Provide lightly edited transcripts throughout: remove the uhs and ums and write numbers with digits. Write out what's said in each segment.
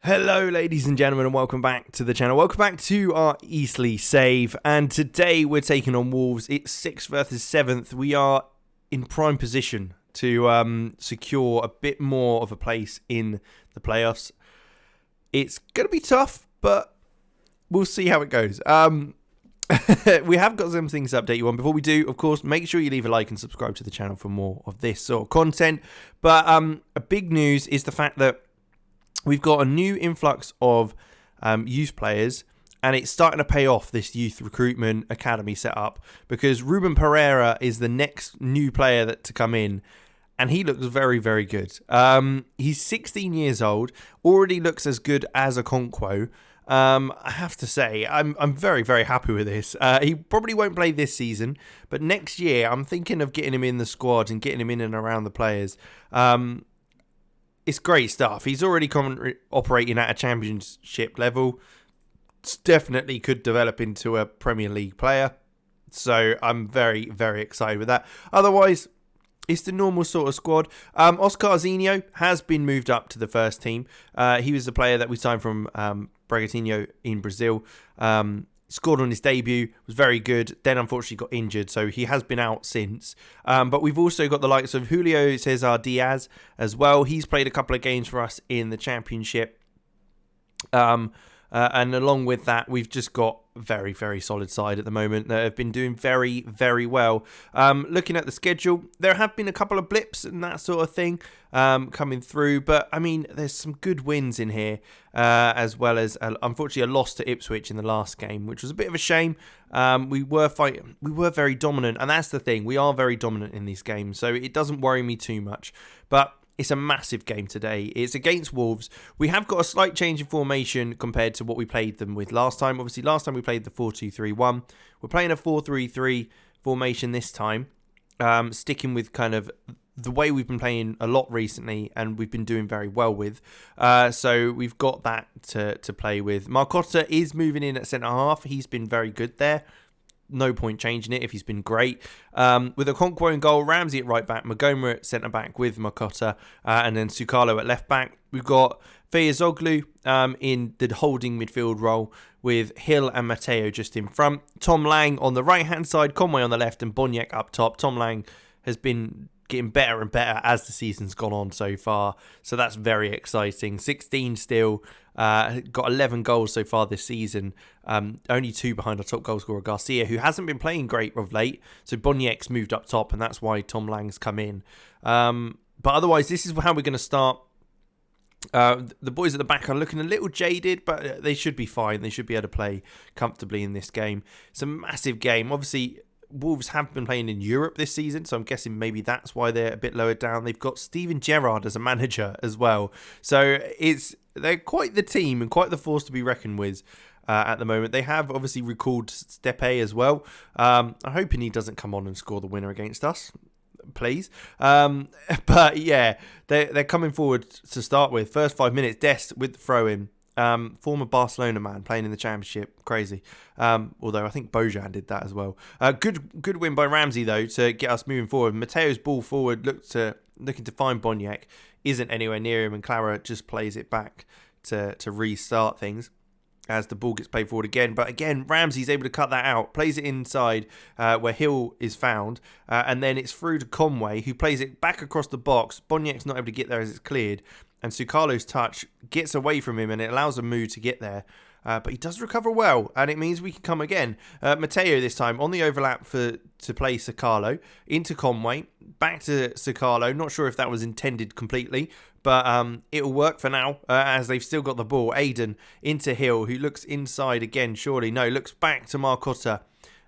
Hello ladies and gentlemen, and welcome back to the channel. Welcome back to our Eastleigh save, and today we're taking on Wolves. It's 6th versus 7th. We are in prime position to secure a bit more of a place in the playoffs. It's going to be tough, but we'll see how it goes. We have got some things to update you on. Before we do, of course, make sure you leave a like and subscribe to the channel for more of this sort of content. But a big news is the fact that we've got a new influx of youth players, and it's starting to pay off, this youth recruitment academy setup, because Ruben Pereira is the next new player to come in, and he looks very, very good. He's 16 years old, already looks as good as a Okonkwo. I have to say, I'm very, very happy with this. He probably won't play this season, but next year I'm thinking of getting him in the squad and getting him in and around the players. It's great stuff. He's already operating at a championship level. Definitely could develop into a Premier League player. So I'm very, very excited with that. Otherwise, it's the normal sort of squad. Oscar Zinho has been moved up to the first team. He was the player that we signed from Bragantino in Brazil. Scored on his debut, was very good, then unfortunately got injured, so he has been out since. But we've also got the likes of Julio Cesar Diaz as well. He's played a couple of games for us in the Championship. And along with that, we've just got very, very solid side at the moment that have been doing very, very well. Looking at the schedule, there have been a couple of blips and that sort of thing coming through. But, I mean, there's some good wins in here, as well as, unfortunately, a loss to Ipswich in the last game, which was a bit of a shame. We were very dominant, and that's the thing. We are very dominant in these games, so it doesn't worry me too much. But it's a massive game today. It's against Wolves. We have got a slight change in formation compared to what we played them with last time. Obviously, last time we played the 4-2-3-1. We're playing a 4-3-3 formation this time, sticking with kind of the way we've been playing a lot recently and we've been doing very well with. So we've got that to play with. Marcotta is moving in at centre-half. He's been very good there. No point changing it if he's been great. With Okonkwo in goal, Ramsey at right back, Magoma at centre back with Marcotta, and then Sukalo at left back. We've got Feyazoglu in the holding midfield role with Hill and Matteo just in front. Tom Lang on the right hand side, Conway on the left, and Boniek up top. Tom Lang has been getting better and better as the season's gone on so far, so that's very exciting. 16 still, got 11 goals so far this season, only 2 behind our top goal scorer Garcia, who hasn't been playing great of late, so Boniek's moved up top, and that's why Tom Lang's come in. But otherwise, this is how we're going to start. The boys at the back are looking a little jaded, but they should be fine. They should be able to play comfortably in this game. It's a massive game. Obviously, Wolves have been playing in Europe this season, so I'm guessing maybe that's why they're a bit lower down. They've got Steven Gerrard as a manager as well. So they're quite the team and quite the force to be reckoned with at the moment. They have obviously recalled Stepe as well. I'm hoping he doesn't come on and score the winner against us, please. But yeah, they're coming forward to start with. First 5 minutes, Dest with the throw-in. Former Barcelona man playing in the Championship, crazy. Although I think Bojan did that as well. Good win by Ramsey though to get us moving forward. Mateo's ball forward looking to find Boniek, isn't anywhere near him, and Clara just plays it back to restart things as the ball gets played forward again. But again, Ramsey's able to cut that out, plays it inside where Hill is found, and then it's through to Conway, who plays it back across the box. Boniek's not able to get there as it's cleared, and Sukalo's touch gets away from him and it allows a move to get there. But he does recover well, and it means we can come again. Matteo this time on the overlap to play Sukalo into Conway, back to Sukalo. Not sure if that was intended completely, but it'll work for now as they've still got the ball. Aiden into Hill, who looks inside again, surely. No, looks back to Marcotta.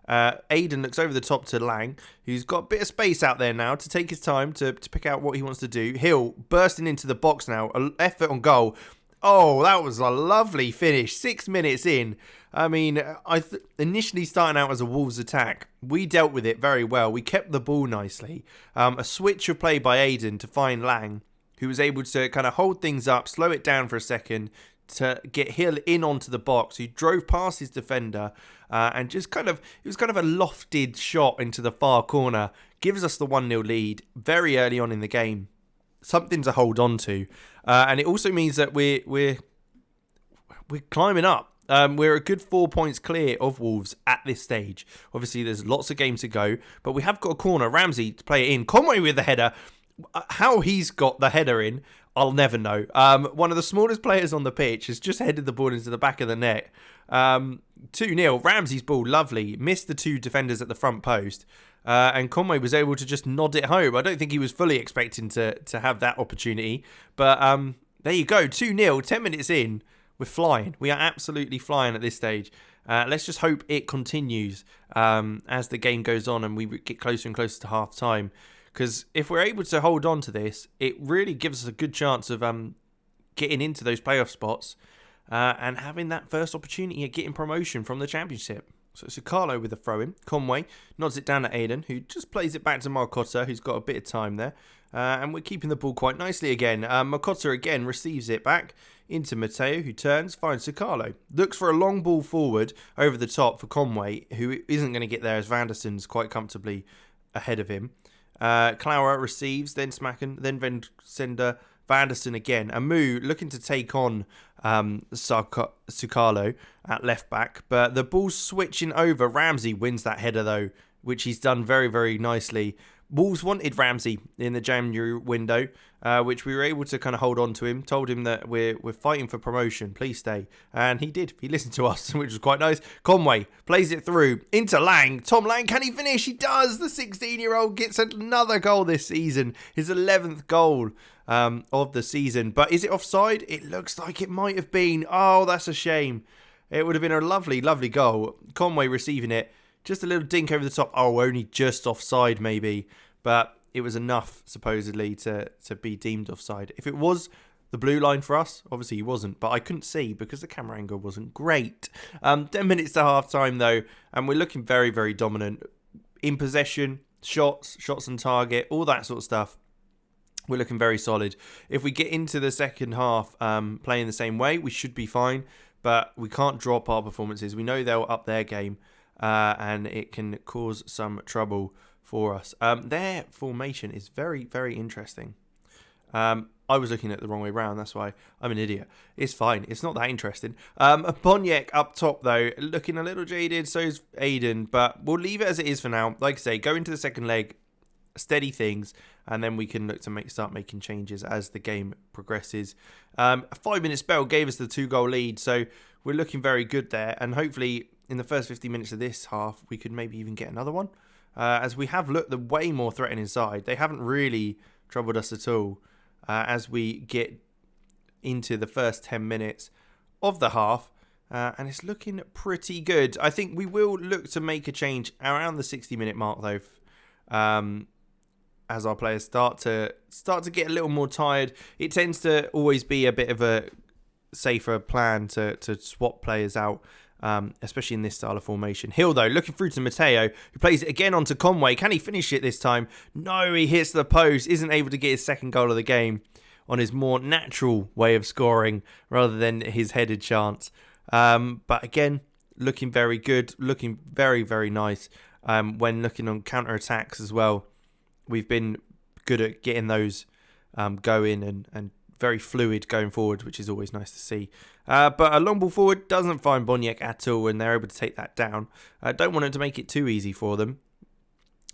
Aiden looks over the top to Lang, who's got a bit of space out there now to take his time to pick out what he wants to do. Hill bursting into the box now, an effort on goal. Oh, that was a lovely finish. 6 minutes in. I mean, initially starting out as a Wolves attack, we dealt with it very well. We kept the ball nicely. A switch of play by Aiden to find Lang, who was able to kind of hold things up, slow it down for a second, to get Hill in onto the box. He drove past his defender and just it was kind of a lofted shot into the far corner. Gives us the 1-0 lead very early on in the game. Something to hold on to. And it also means that we're we're climbing up. We're a good 4 points clear of Wolves at this stage. Obviously, there's lots of games to go, but we have got a corner. Ramsey to play it in. Conway with the header. How he's got the header in, I'll never know. One of the smallest players on the pitch has just headed the ball into the back of the net. 2-0. Ramsey's ball, lovely. Missed the 2 defenders at the front post. And Conway was able to just nod it home. I don't think he was fully expecting to have that opportunity. But there you go. 2-0. 10 minutes in. We're flying. We are absolutely flying at this stage. Let's just hope it continues as the game goes on and we get closer and closer to half time. Because if we're able to hold on to this, it really gives us a good chance of getting into those playoff spots and having that first opportunity at getting promotion from the Championship. So it's Carlo with a throw-in. Conway nods it down to Aiden, who just plays it back to Marcotta, who's got a bit of time there. And we're keeping the ball quite nicely again. Marcotta again receives it back into Matteo, who turns, finds Carlo. Looks for a long ball forward over the top for Conway, who isn't going to get there as Vanderson's quite comfortably ahead of him. Clara receives, then Smacken, then Sender, Vanderson again. Amu looking to take on Sukalo at left back, but the ball's switching over. Ramsey wins that header though, which he's done very, very nicely. Wolves wanted Ramsey in the January window, which we were able to kind of hold on to him. Told him that we're fighting for promotion. Please stay. And he did. He listened to us, which was quite nice. Conway plays it through into Lang. Tom Lang, can he finish? He does. The 16-year-old gets another goal this season. His 11th goal of the season. But is it offside? It looks like it might have been. Oh, that's a shame. It would have been a lovely, lovely goal. Conway receiving it. Just a little dink over the top. Oh, only just offside maybe. But it was enough, supposedly, to be deemed offside. If it was the blue line for us, obviously he wasn't. But I couldn't see because the camera angle wasn't great. 10 minutes to half time, though. And we're looking very, very dominant. In possession, shots on target, all that sort of stuff. We're looking very solid. If we get into the second half playing the same way, we should be fine. But we can't drop our performances. We know they'll up their game. And it can cause some trouble for us. Their formation is very, very interesting. I was looking at it the wrong way round. That's why I'm an idiot. It's fine. It's not that interesting. Boniek up top, though, looking a little jaded. So is Aiden. But we'll leave it as it is for now. Like I say, go into the second leg, steady things, and then we can look to start making changes as the game progresses. A 5-minute spell gave us the 2-goal lead. So we're looking very good there. And hopefully in the first 50 minutes of this half, we could maybe even get another one. As we have looked the way more threatening side. They haven't really troubled us at all as we get into the first 10 minutes of the half. And it's looking pretty good. I think we will look to make a change around the 60-minute mark, though. As our players start to get a little more tired. It tends to always be a bit of a safer plan to swap players out. Especially in this style of formation. Hill, though, looking through to Matteo, who plays it again onto Conway. Can he finish it this time? No, he hits the post. Isn't able to get his second goal of the game on his more natural way of scoring rather than his headed chance. But again, looking very good. Looking very, very nice. When looking on counter-attacks as well. We've been good at getting those going and very fluid going forward, which is always nice to see. But a long ball forward doesn't find Boniek at all, and they're able to take that down. Don't want it to make it too easy for them.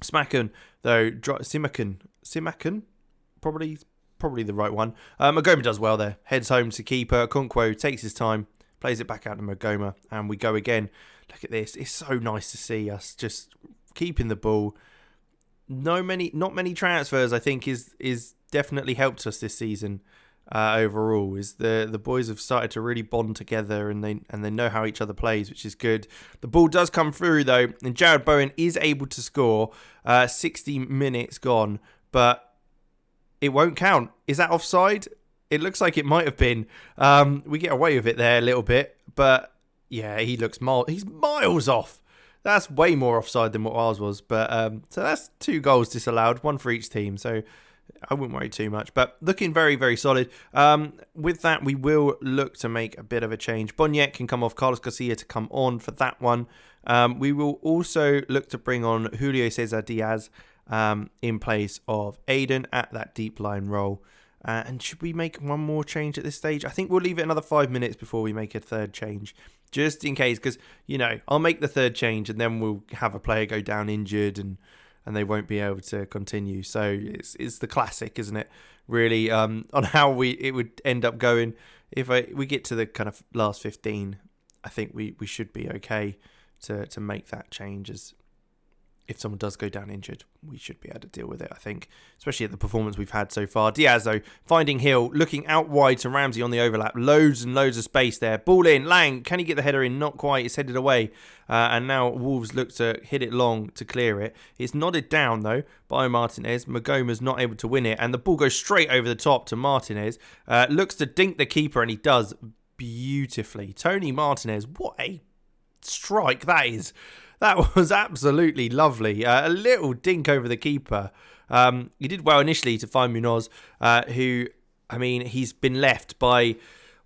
Smacken, though, Simakan, probably the right one. Magoma does well there. Heads home to keeper. Conquo takes his time, plays it back out to Magoma, and we go again. Look at this. It's so nice to see us just keeping the ball. Not many transfers, I think, is definitely helped us this season. Overall, is the boys have started to really bond together and they know how each other plays, which is good. The ball does come through though, and Jared Bowen is able to score. 60 minutes gone, but it won't count. Is that offside? It looks like it might have been. We get away with it there a little bit, but yeah, he's miles off. That's way more offside than what ours was. But so that's 2 goals disallowed, 1 for each team. So I wouldn't worry too much, but looking very, very solid. With that, we will look to make a bit of a change. Boniek can come off, Carlos Garcia to come on for that one. We will also look to bring on Julio Cesar Diaz in place of Aiden at that deep line role. And should we make one more change at this stage? I think we'll leave it another 5 minutes before we make a third change, just in case, because, I'll make the third change and then we'll have a player go down injured and they won't be able to continue. So it's the classic, isn't it? Really, on how it would end up going. If we get to the kind of last 15, I think we should be okay to make that change. As if someone does go down injured, we should be able to deal with it, I think, especially at the performance we've had so far. Diaz, though, finding Hill, looking out wide to Ramsey on the overlap. Loads and loads of space there. Ball in. Lang, can he get the header in? Not quite. It's headed away. And now Wolves look to hit it long to clear it. It's nodded down, though, by Martinez. Magoma's not able to win it. And the ball goes straight over the top to Martinez. Looks to dink the keeper, and he does beautifully. Tony Martinez, what a strike that is. That was absolutely lovely. A little dink over the keeper. He did well initially to find Munoz, who, he's been left by...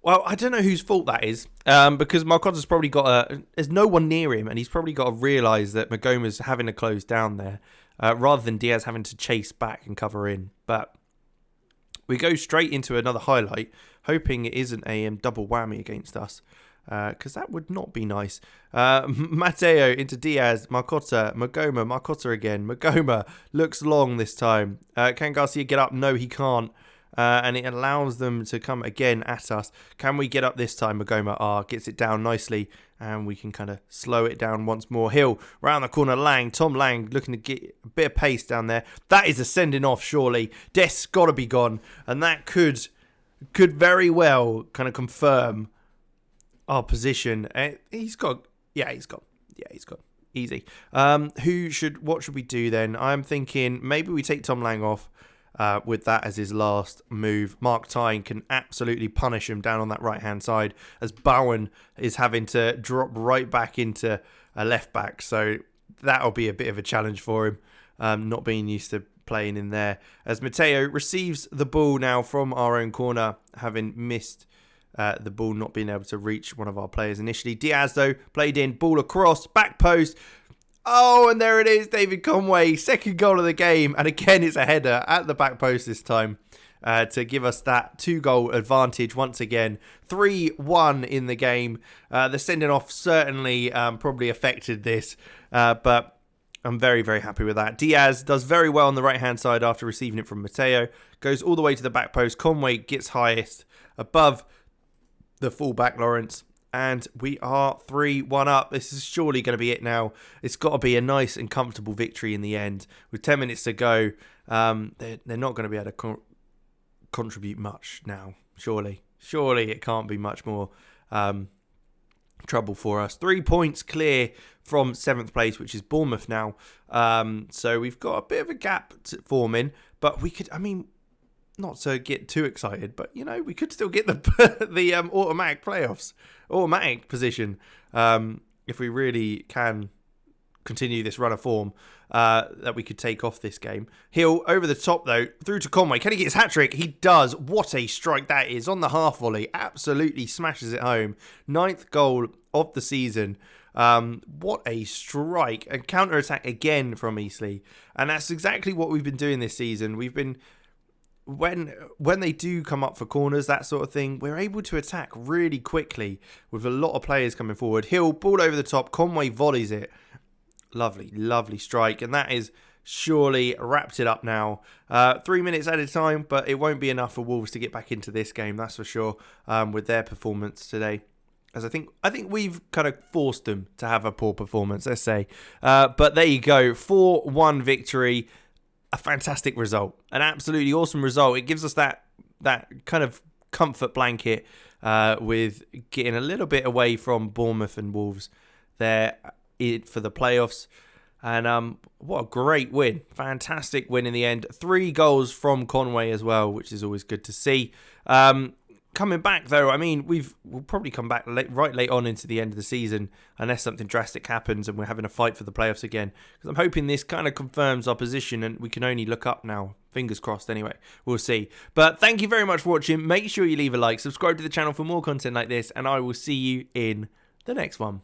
Well, I don't know whose fault that is, because Marcotta's probably there's no one near him, and he's probably got to realise that Magoma's having to close down there, rather than Diaz having to chase back and cover in. But we go straight into another highlight, hoping it isn't a double whammy against us. Because that would not be nice. Mateo into Diaz, Marcotta, Magoma, Marcotta again. Magoma looks long this time. Can Garcia get up? No, he can't. And it allows them to come again at us. Can we get up this time? Magoma gets it down nicely. And we can kind of slow it down once more. Hill, round the corner, Lang. Tom Lang looking to get a bit of pace down there. That is a sending off, surely. Dest's got to be gone. And that could very well kind of confirm our position. He's gone. Easy. What should we do then? I'm thinking maybe we take Tom Lang off with that as his last move. Mark Tyne can absolutely punish him down on that right-hand side as Bowen is having to drop right back into a left back. So that'll be a bit of a challenge for him, not being used to playing in there. As Mateo receives the ball now from our own corner, having missed the ball, not being able to reach one of our players initially. Diaz, though, played in, ball across, back post. Oh, and there it is, David Conway, second goal of the game. And again, it's a header at the back post this time to give us that 2-goal advantage once again. 3-1 in the game. The sending off certainly probably affected this, but I'm very, very happy with that. Diaz does very well on the right-hand side after receiving it from Mateo. Goes all the way to the back post. Conway gets highest above the fullback Lawrence, and we are 3-1 up. This is surely going to be it now. It's got to be a nice and comfortable victory in the end. With 10 minutes to go, they're not going to be able to contribute much now, surely. Surely it can't be much more trouble for us. 3 points clear from 7th place, which is Bournemouth now. So we've got a bit of a gap forming, but we could, not to get too excited, but we could still get the automatic playoffs, automatic position, if we really can continue this run of form, that we could take off this game. Hill over the top though, through to Conway. Can he get his hat trick? He does. What a strike that is on the half volley. Absolutely smashes it home. 9th goal of the season. What a strike. A counter attack again from Eastleigh, and that's exactly what we've been doing this season. We've been. When they do come up for corners, that sort of thing, we're able to attack really quickly with a lot of players coming forward. Hill, ball over the top. Conway volleys it. Lovely, lovely strike. And that is surely wrapped it up now. 3 minutes at a time, but it won't be enough for Wolves to get back into this game, that's for sure, with their performance today. As I think we've kind of forced them to have a poor performance, let's say. But there you go. 4-1 victory. A fantastic result, an absolutely awesome result. It gives us that kind of comfort blanket with getting a little bit away from Bournemouth and Wolves there for the playoffs. And what a great win. Fantastic win in the end. 3 goals from Conway as well, which is always good to see. Coming back, though, we'll probably come back right late on into the end of the season unless something drastic happens and we're having a fight for the playoffs again. Because I'm hoping this kind of confirms our position and we can only look up now. Fingers crossed anyway. We'll see. But thank you very much for watching. Make sure you leave a like, subscribe to the channel for more content like this, and I will see you in the next one.